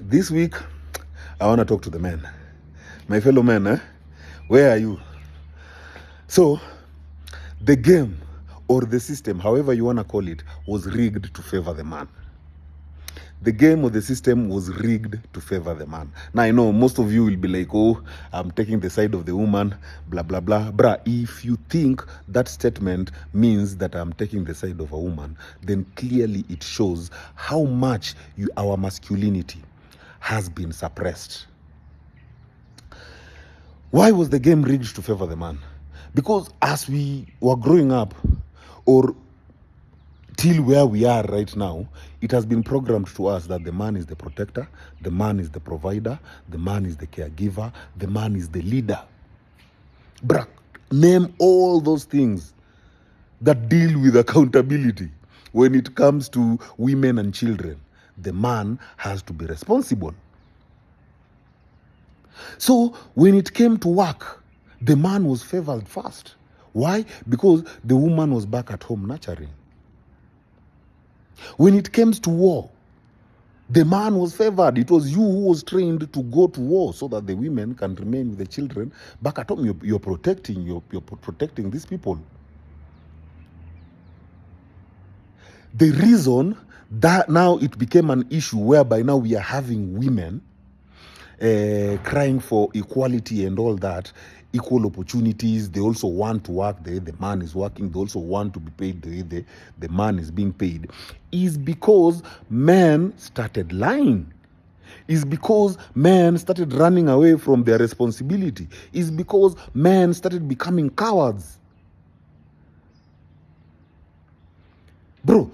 This week, I want to talk to the men. My fellow men, where are you? So, the game or the system, however you want to call it, was rigged to favor the man. The game or the system was rigged to favor the man. Now, I know most of you will be like, oh, I'm taking the side of the woman, blah, blah, blah. Bruh, if you think that statement means that I'm taking the side of a woman, then clearly it shows how much our masculinity has been suppressed. Why was the game rigged to favor the man? Because as we were growing up, or till where we are right now, it has been programmed to us that the man is the protector, the man is the provider, the man is the caregiver, the man is the leader. Bruh, name all those things that deal with accountability. When it comes to women and children, the man has to be responsible. So when it came to work, the man was favored first. Why? Because the woman was back at home nurturing. When it comes to war, the man was favored. It was you who was trained to go to war so that the women can remain with the children back at home. You're protecting these people. The reason that now it became an issue whereby now we are having women crying for equality and all that, equal opportunities. They also want to work the way the man is working. They also want to be paid the way the man is being paid. Is because men started lying. Is because men started running away from their responsibility. Is because men started becoming cowards. Bro,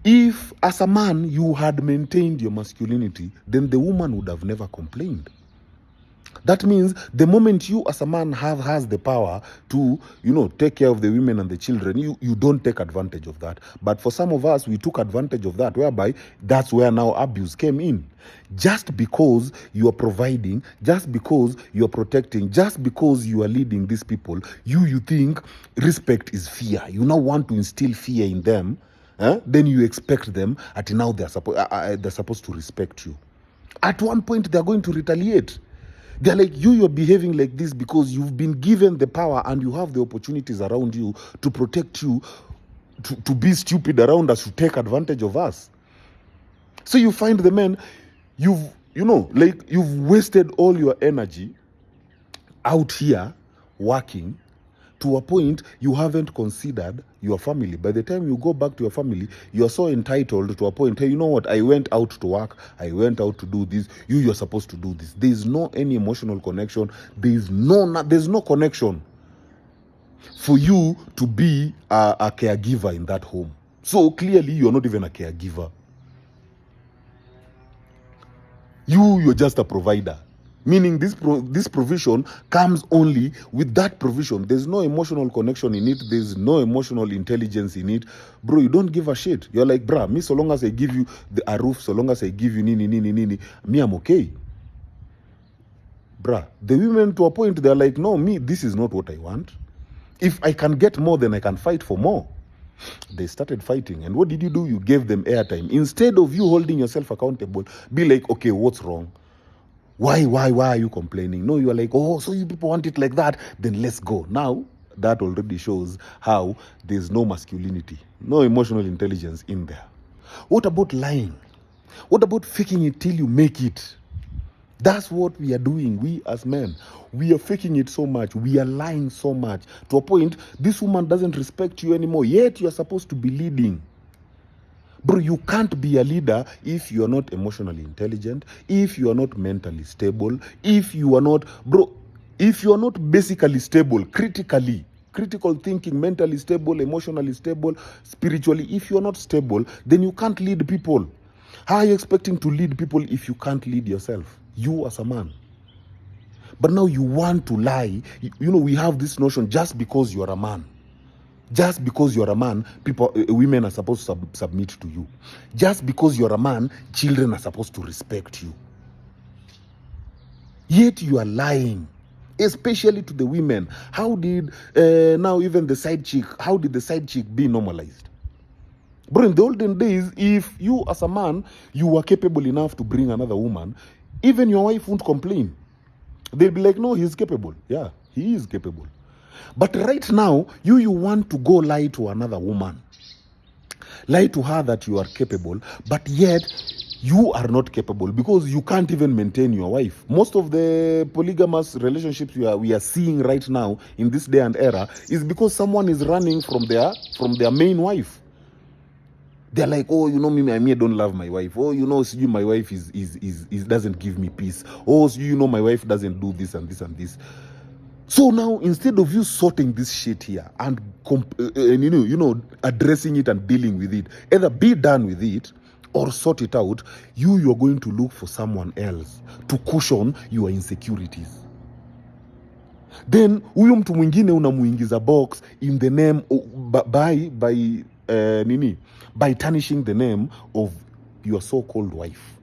if as a man you had maintained your masculinity, then the woman would have never complained. That means the moment you as a man has the power to, take care of the women and the children, you don't take advantage of that. But for some of us, we took advantage of that, whereby that's where now abuse came in. Just because you are providing, just because you are protecting, just because you are leading these people, you think respect is fear. You now want to instill fear in them. Then you expect them at now they're supposed to respect you. At one point, they're going to retaliate. They're like, you're behaving like this because you've been given the power and you have the opportunities around you to protect you, to be stupid around us, to take advantage of us. So you find the men, you've wasted all your energy out here working to a point you haven't considered your family. By the time you go back to your family, you're so entitled to a point, hey, you know what, I went out to work, I went out to do this, you're supposed to do this. There's no any emotional connection. There's no connection for you to be a caregiver in that home. So clearly you're not even a caregiver. You're just a provider. Meaning this provision comes only with that provision. There's no emotional connection in it. There's no emotional intelligence in it. Bro, you don't give a shit. You're like, bruh, me, so long as I give you a roof, so long as I give you nini, me, I'm okay. Bruh, the women to a point, they're like, no, me, this is not what I want. If I can get more, then I can fight for more. They started fighting. And what did you do? You gave them airtime. Instead of you holding yourself accountable, be like, okay, what's wrong? Why are you complaining? No, you are like, oh, so you people want it like that? Then let's go. Now, that already shows how there's no masculinity, no emotional intelligence in there. What about lying? What about faking it till you make it? That's what we are doing, we as men. We are faking it so much. We are lying so much. To a point, this woman doesn't respect you anymore. Yet you are supposed to be leading. Bro, you can't be a leader if you are not emotionally intelligent, if you are not mentally stable, if you are not basically stable, critical thinking, mentally stable, emotionally stable, spiritually. If you are not stable, then you can't lead people. How are you expecting to lead people if you can't lead yourself? You as a man. But now you want to lie. We have this notion, just because you are a man. Just because you're a man, women are supposed to submit to you. Just because you're a man, children are supposed to respect you. Yet you are lying, especially to the women. How did now even the side chick? How did the side chick be normalized? Bro, in the olden days, if you as a man, you were capable enough to bring another woman, even your wife won't complain. They'll be like, no, he's capable. Yeah, he is capable. But right now, you want to go lie to another woman. Lie to her that you are capable, but yet you are not capable because you can't even maintain your wife. Most of the polygamous relationships we are seeing right now in this day and era is because someone is running from their main wife. They're like, oh, you know, me, I don't love my wife. Oh, you know, my wife is doesn't give me peace. Oh, you know, my wife doesn't do this and this and this. So now, instead of you sorting this shit here and you know, addressing it and dealing with it, either be done with it or sort it out, you're going to look for someone else to cushion your insecurities. Then huyu mtu mwingine unamuingiza box in the name by tarnishing the name of your so-called wife.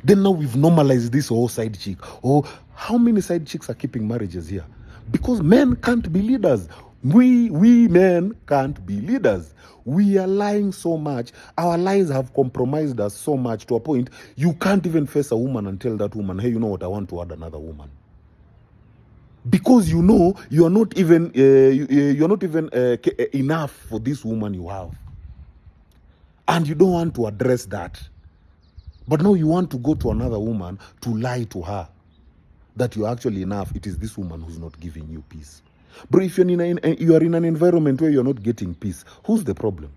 Then now we've normalized this whole side chick. Oh, how many side chicks are keeping marriages here? Because men can't be leaders. We men can't be leaders. We are lying so much. Our lies have compromised us so much to a point you can't even face a woman and tell that woman, hey, you know what, I want to add another woman. Because you know you're not even enough for this woman you have. And you don't want to address that. But now you want to go to another woman to lie to her that you're actually enough. It is this woman who's not giving you peace. But if you are in an environment where you're not getting peace, who's the problem?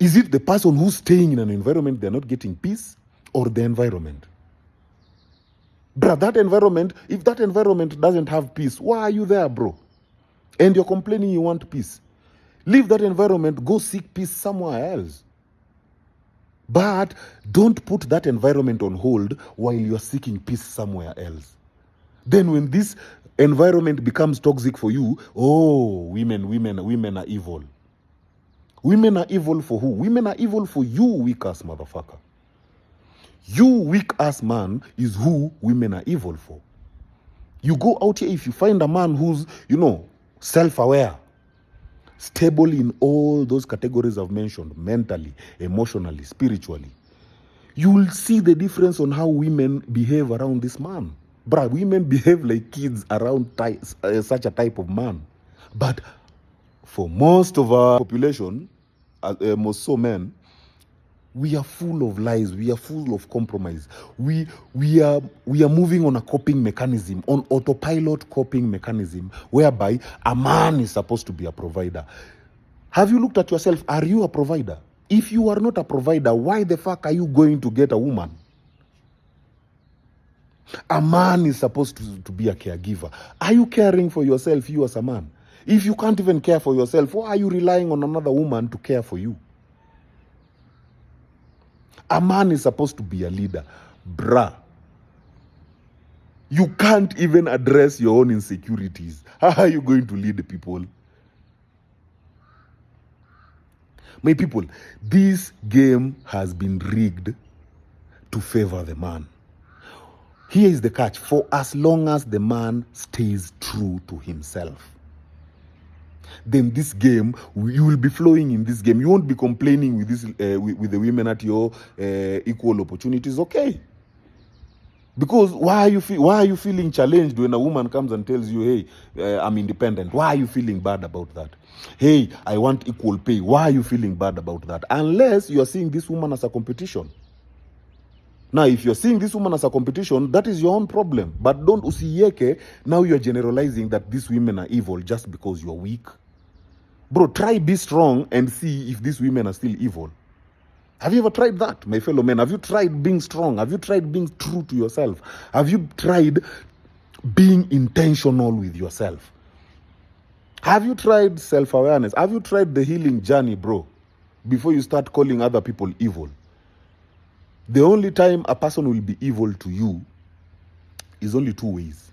Is it the person who's staying in an environment they're not getting peace, or the environment? Bro, that environment, if that environment doesn't have peace, why are you there, bro? And you're complaining you want peace. Leave that environment, go seek peace somewhere else. But don't put that environment on hold while you're seeking peace somewhere else. Then when this environment becomes toxic for you, oh, women are evil. Women are evil for who? Women are evil for you, weak ass motherfucker. You weak ass man is who women are evil for. You go out here, if you find a man who's, you know, self-aware, stable in all those categories I've mentioned, mentally, emotionally, spiritually, you will see the difference on how women behave around this man. Bruh, women behave like kids around such a type of man. But for most of our population, most so men, we are full of lies. We are full of compromise. We are moving on a coping mechanism, on autopilot coping mechanism, whereby a man is supposed to be a provider. Have you looked at yourself? Are you a provider? If you are not a provider, why the fuck are you going to get a woman? A man is supposed to be a caregiver. Are you caring for yourself, you as a man? If you can't even care for yourself, why are you relying on another woman to care for you? A man is supposed to be a leader. Bruh. You can't even address your own insecurities. How are you going to lead people? My people, this game has been rigged to favor the man. Here is the catch. For as long as the man stays true to himself, then this game, you will be flowing in this game. You won't be complaining with this with the women at your equal opportunities. Okay, because why are you feeling challenged when a woman comes and tells you, hey, I'm independent? Why are you feeling bad about that? Hey, I want equal pay. Why are you feeling bad about that? Unless you are seeing this woman as a competition. Now, if you're seeing this woman as a competition, that is your own problem. But don't usiyeke, now you're generalizing that these women are evil just because you're weak. Bro, try be strong and see if these women are still evil. Have you ever tried that, my fellow men? Have you tried being strong? Have you tried being true to yourself? Have you tried being intentional with yourself? Have you tried self-awareness? Have you tried the healing journey, bro, before you start calling other people evil? The only time a person will be evil to you is only two ways.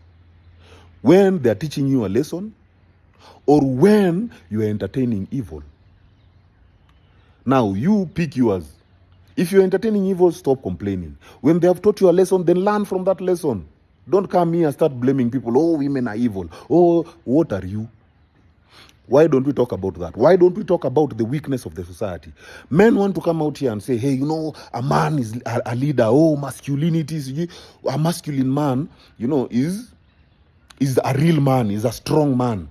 When they are teaching you a lesson, or when you are entertaining evil. Now, you pick yours. If you're entertaining evil, stop complaining. When they have taught you a lesson, then learn from that lesson. Don't come here and start blaming people. Oh, women are evil. Oh, what are you? Why don't we talk about that? Why don't we talk about the weakness of the society? Men want to come out here and say, hey, you know, a man is a leader. Oh, masculinity is, a masculine man, you know, is a real man, is a strong man.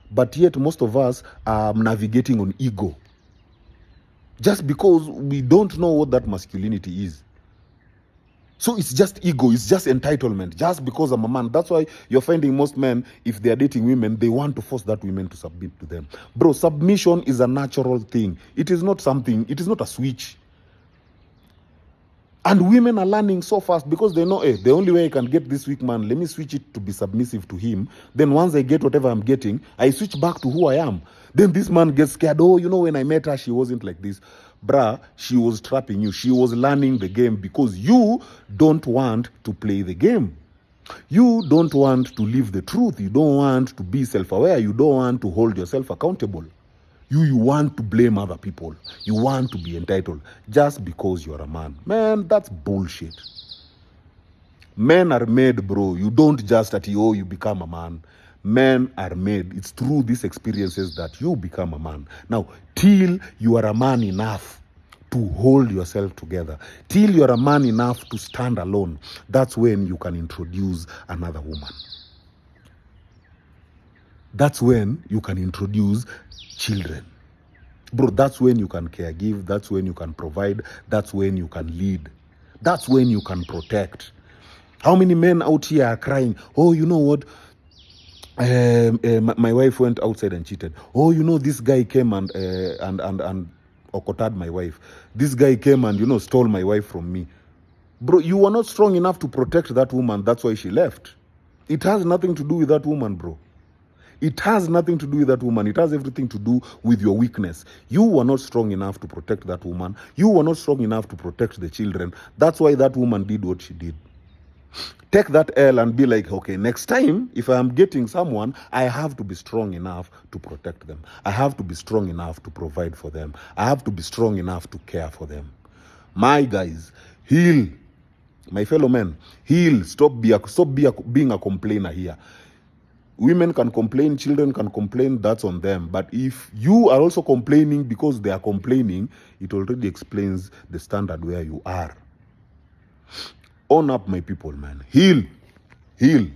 But yet most of us are navigating on ego. Just because we don't know what that masculinity is. So it's just ego, it's just entitlement, just because I'm a man. That's why you're finding most men, if they're dating women, they want to force that women to submit to them. Bro, submission is a natural thing. It is not something, it is not a switch. And women are learning so fast because they know, hey, the only way I can get this weak man, let me switch it to be submissive to him. Then once I get whatever I'm getting, I switch back to who I am. Then this man gets scared. Oh, you know, when I met her, she wasn't like this. Bruh, she was trapping you. She was learning the game because you don't want to play the game. You don't want to live the truth. You don't want to be self-aware. You don't want to hold yourself accountable. You want to blame other people. You want to be entitled just because you're a man. Man, that's bullshit. Men are made, bro. You don't just you become a man. Men are made. It's through these experiences that you become a man. Now, till you are a man enough to hold yourself together, till you are a man enough to stand alone, that's when you can introduce another woman. That's when you can introduce children. Bro, that's when you can caregive. That's when you can provide. That's when you can lead. That's when you can protect. How many men out here are crying, oh, you know what? My wife went outside and cheated. Oh, you know, this guy came and okotad my wife. This guy came and, you know, stole my wife from me. Bro, you were not strong enough to protect that woman. That's why she left. It has nothing to do with that woman, bro. It has nothing to do with that woman. It has everything to do with your weakness. You were not strong enough to protect that woman. You were not strong enough to protect the children. That's why that woman did what she did. Take that L and be like, okay, next time, if I am getting someone, I have to be strong enough to protect them. I have to be strong enough to provide for them. I have to be strong enough to care for them. My guys, heal. My fellow men, heal. Stop being a complainer here. Women can complain, children can complain, that's on them. But if you are also complaining because they are complaining, it already explains the standard where you are. Own up, my people, man. Heal. Heal.